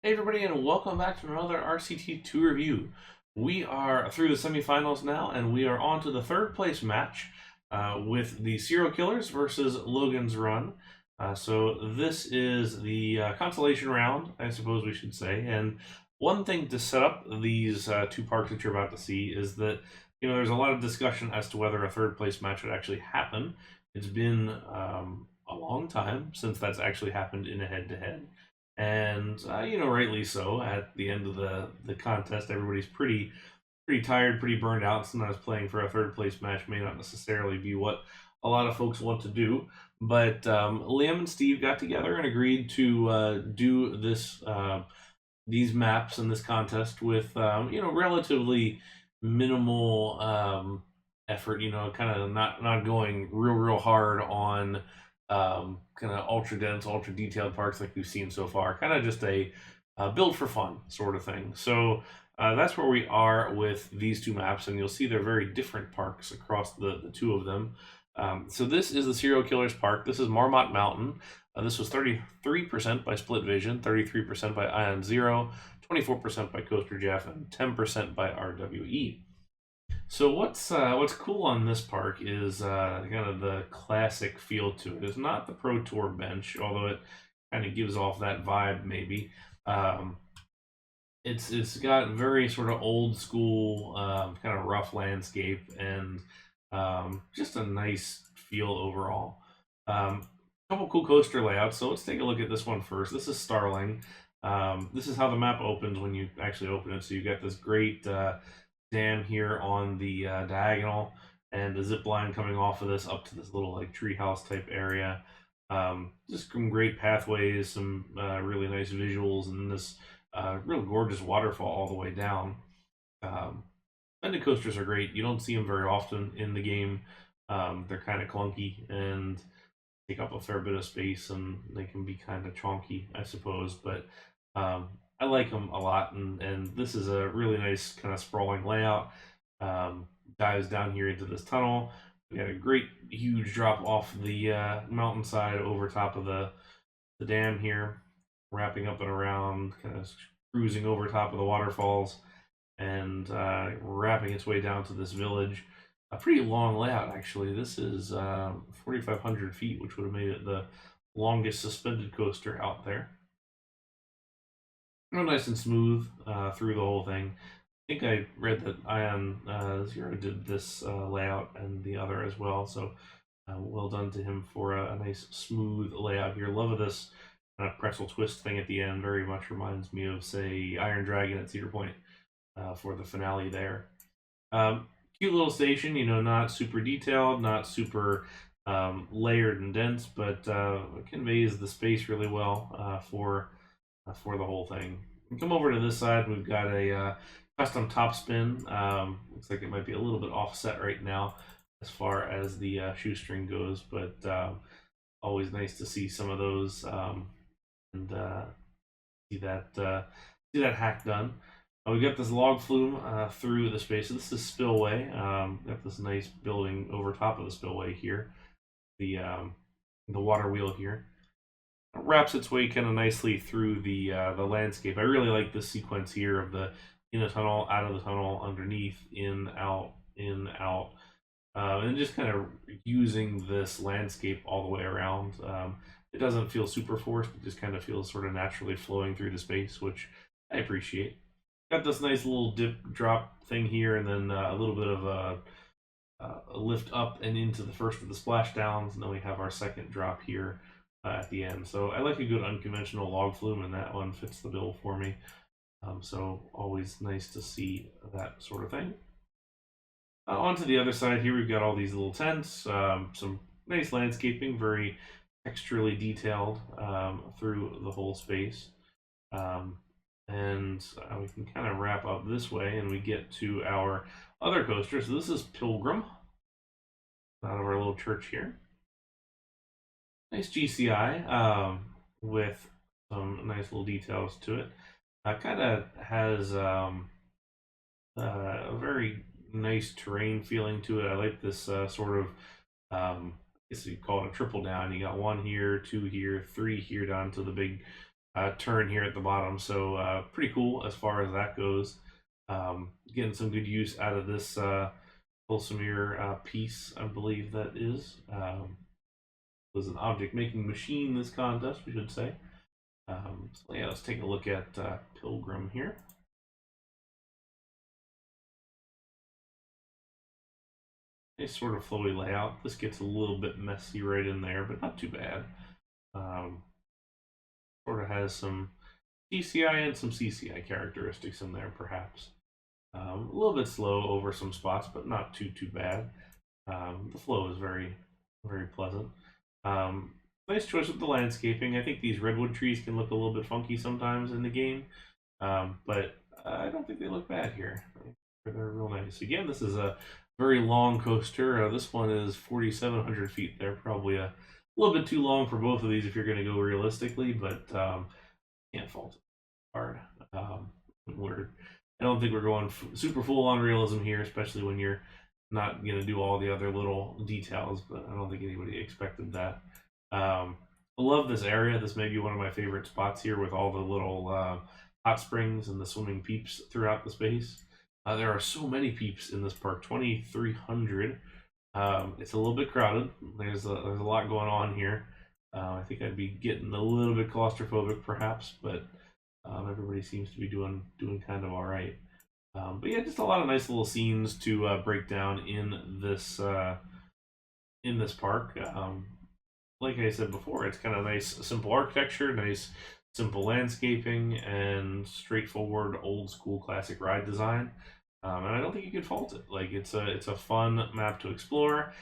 Hey everybody, and welcome back to another RCT2 review. We are through the semifinals now, and we are on to the third place match with the Serial Killers versus Logan's Run. So this is the consolation round, I suppose we should say. And one thing to set up these two parks that you're about to see is that there's a lot of discussion as to whether a third place match would actually happen. It's been a long time since that's actually happened in a head-to-head. And rightly so. At the end of the contest, everybody's pretty tired, pretty burned out. Sometimes playing for a third place match may not necessarily be what a lot of folks want to do. But Liam and Steve got together and agreed to do these maps and this contest with relatively minimal effort. Kind of not going real hard on kind of ultra dense, ultra detailed parks like we've seen so far. Kind of just a build for fun sort of thing. So that's where we are with these two maps, and you'll see they're very different parks across the two of them. So this is the Serial Killers Park. This is Marmot Mountain. This was 33% by Split Vision, 33% by Ion Zero, 24% by Coaster Jeff, and 10% by RWE. So what's cool on this park is kind of the classic feel to it. It's not the Pro Tour bench, although it kind of gives off that vibe maybe. Um, it's got very sort of old school, kind of rough landscape and just a nice feel overall. Couple cool coaster layouts. So let's take a look at this one first. This is Starling. This is how the map opens when you actually open it. So you got this great dam here on the diagonal, and the zip line coming off of this up to this little like treehouse type area. Just some great pathways, some really nice visuals, and this real gorgeous waterfall all the way down. Bended coasters are great. You don't see them very often in the game. They're kind of clunky and take up a fair bit of space, and they can be kind of chonky, I suppose. But I like them a lot, and this is a really nice kind of sprawling layout. Dives down here into this tunnel. We got a great huge drop off the mountainside over top of the dam here, wrapping up and around, kind of cruising over top of the waterfalls, and wrapping its way down to this village. A pretty long layout, actually. This is 4,500 feet, which would have made it the longest suspended coaster out there. Real nice and smooth through the whole thing. I think I read that Ion Zero did this layout and the other as well, so well done to him for a nice smooth layout here. Love of this kind of pretzel twist thing at the end. Very much reminds me of, say, Iron Dragon at Cedar Point for the finale there. Cute little station, not super detailed, not super layered and dense, but conveys the space really well for the whole thing. We come over to this side. We've got a custom top spin. Looks like it might be a little bit offset right now as far as the shoestring goes, but always nice to see some of those and see that hack done. We got this log flume through the space. So this is spillway. Got this nice building over top of the spillway here. The water wheel here wraps its way kind of nicely through the landscape. I really like this sequence here of the in a tunnel, out of the tunnel, underneath, in, out, and just kind of using this landscape all the way around. It doesn't feel super forced; it just kind of feels sort of naturally flowing through the space, which I appreciate. Got this nice little dip drop thing here, and then a little bit of a lift up and into the first of the splashdowns, and then we have our second drop here at the end. So I like a good unconventional log flume, and that one fits the bill for me. So always nice to see that sort of thing. Onto the other side here, we've got all these little tents, some nice landscaping, very texturally detailed through the whole space. And we can kind of wrap up this way, and we get to our other coaster. So this is Pilgrim, out of our little church here. Nice GCI with some nice little details to it. Kind of has a very nice terrain feeling to it. I like this sort of, I guess you call it a triple down. You got one here, two here, three here down to the big turn here at the bottom. So pretty cool as far as that goes. Getting some good use out of this Pulsamir piece, I believe that is. Was an object making machine this contest, we should say. So yeah, let's take a look at Pilgrim here. Nice sort of flowy layout. This gets a little bit messy right in there, but not too bad. Sort of has some DCI and some CCI characteristics in there, perhaps. A little bit slow over some spots, but not too bad. The flow is very, very pleasant. Nice choice with the landscaping. I think these redwood trees can look a little bit funky sometimes in the game, but I don't think they look bad here. They're real nice. Again, this is a very long coaster. This one is 4,700 feet. They're probably a little bit too long for both of these if you're going to go realistically, but can't fault it. Hard. I don't think we're going super full on realism here, especially when you're not going to do all the other little details, but I don't think anybody expected that. I love this area. This may be one of my favorite spots here with all the little hot springs and the swimming peeps throughout the space. There are so many peeps in this park, 2,300. It's a little bit crowded. There's a lot going on here. I think I'd be getting a little bit claustrophobic, perhaps, but everybody seems to be doing kind of all right. But yeah, just a lot of nice little scenes to break down in this park. Like I said before, it's kind of nice, simple architecture, nice, simple landscaping, and straightforward, old school, classic ride design. And I don't think you can fault it. Like it's a fun map to explore.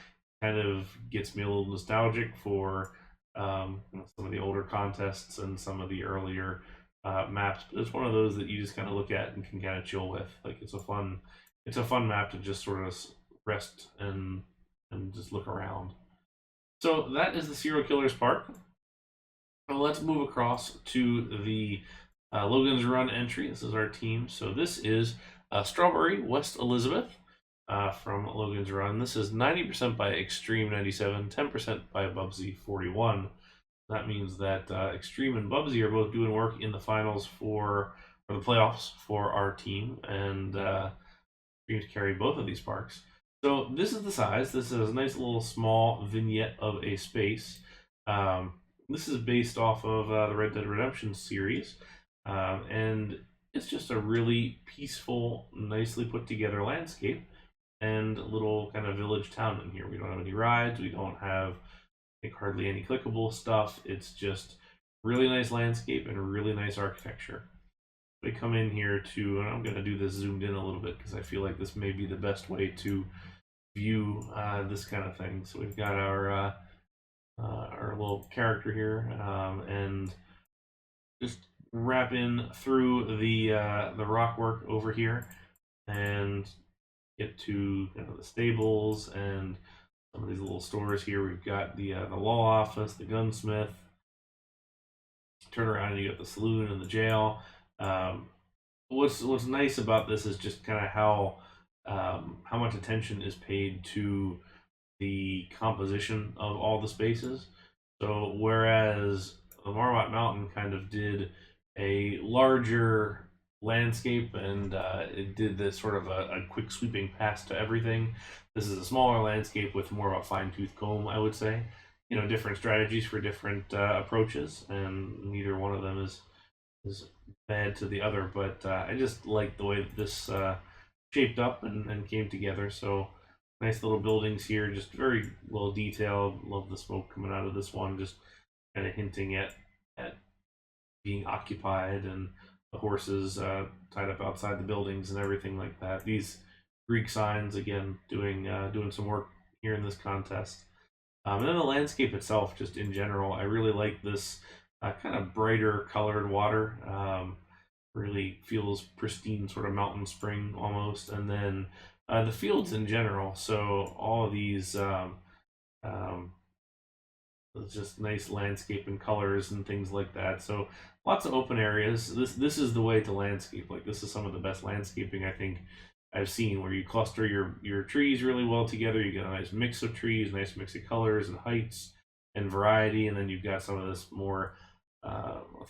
Kind of gets me a little nostalgic for some of the older contests and some of the earlier maps. But it's one of those that you just kind of look at and can kind of chill with. Like it's a fun map to just sort of rest and just look around. So that is the Serial Killers Park. Well, let's move across to the Logan's Run entry. This is our team. So this is Strawberry West Elizabeth from Logan's Run. This is 90% by Extreme 97, 10% by Bubsy 41. That means that Extreme and Bubsy are both doing work in the finals for the playoffs for our team, and Extreme's carry both of these parks. So this is the size. This is a nice little small vignette of a space. This is based off of the Red Dead Redemption series, and it's just a really peaceful, nicely put together landscape and a little kind of village town in here. We don't have any rides. We don't have, I think, hardly any clickable stuff. It's just really nice landscape and really nice architecture. We come in here to, and I'm going to do this zoomed in a little bit because I feel like this may be the best way to view this kind of thing. So we've got our little character here, and just wrap in through the rock work over here, and get to the stables and some of these little stores here. We've got the law office, the gunsmith. Turn around and you got the saloon and the jail. What's nice about this is just kind of how much attention is paid to the composition of all the spaces. So whereas the Marmot Mountain kind of did a larger landscape and it did this sort of a quick sweeping pass to everything, this is a smaller landscape with more of a fine-tooth comb, I would say. Different strategies for different approaches, and neither one of them is bad to the other, but I just like the way that this shaped up and came together. So nice little buildings here, just very well detailed. Love the smoke coming out of this one, just kind of hinting at being occupied, and the horses tied up outside the buildings and everything like that. These Greek signs, again, doing some work here in this contest. And then the landscape itself, just in general, I really like this kind of brighter colored water. Really feels pristine, sort of mountain spring almost. And then the fields in general. So all of these just nice landscape and colors and things like that. So lots of open areas. This is the way to landscape. Like, this is some of the best landscaping I think I've seen, where you cluster your trees really well together. You get a nice mix of trees, nice mix of colors and heights and variety, and then you've got some of this more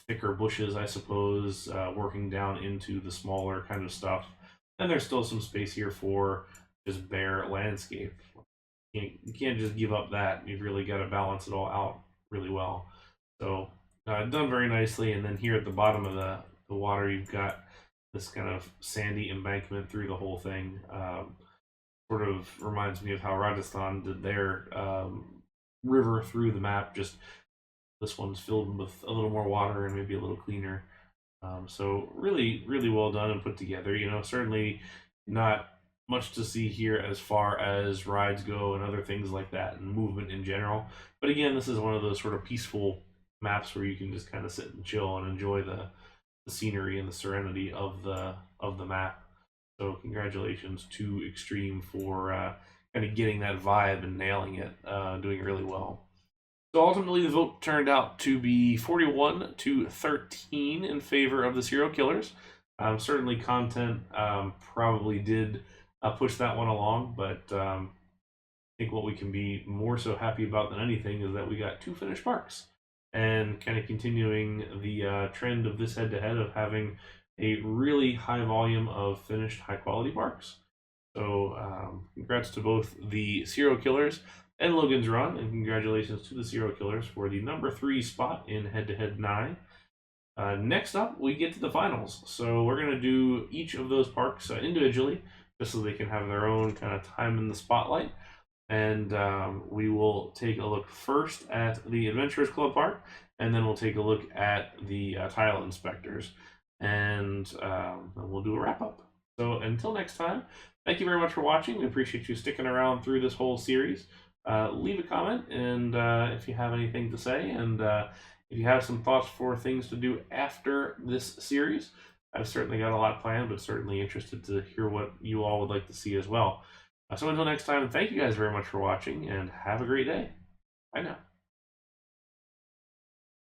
thicker bushes, I suppose, working down into the smaller kind of stuff. And there's still some space here for just bare landscape. You can't just give up that. You've really got to balance it all out really well. So done very nicely. And then here at the bottom of the water, you've got this kind of sandy embankment through the whole thing. Sort of reminds me of how Rajasthan did their river through the map. Just this one's filled with a little more water and maybe a little cleaner. So really, really well done and put together. You know, certainly not much to see here as far as rides go and other things like that and movement in general. But again, this is one of those sort of peaceful maps where you can just kind of sit and chill and enjoy the scenery and the serenity of the map. So congratulations to Extreme for kind of getting that vibe and nailing it, doing really well. So ultimately, the vote turned out to be 41 to 13 in favor of the serial killers. Certainly, content probably did push that one along, but I think what we can be more so happy about than anything is that we got 2 finished parks, and kind of continuing the trend of this head-to-head of having a really high volume of finished high-quality parks. So congrats to both the serial killers and Logan's Run, and congratulations to the serial killers for the number 3 spot in head-to-head 9. Next up, we get to the finals. So we're going to do each of those parks individually, just so they can have their own kind of time in the spotlight. And we will take a look first at the Adventurers Club Park, and then we'll take a look at the Tile Inspectors, and we'll do a wrap-up. So until next time, thank you very much for watching. We appreciate you sticking around through this whole series. Leave a comment, and if you have anything to say, and if you have some thoughts for things to do after this series. I've certainly got a lot planned, but certainly interested to hear what you all would like to see as well. So until next time, thank you guys very much for watching, and have a great day. Bye now.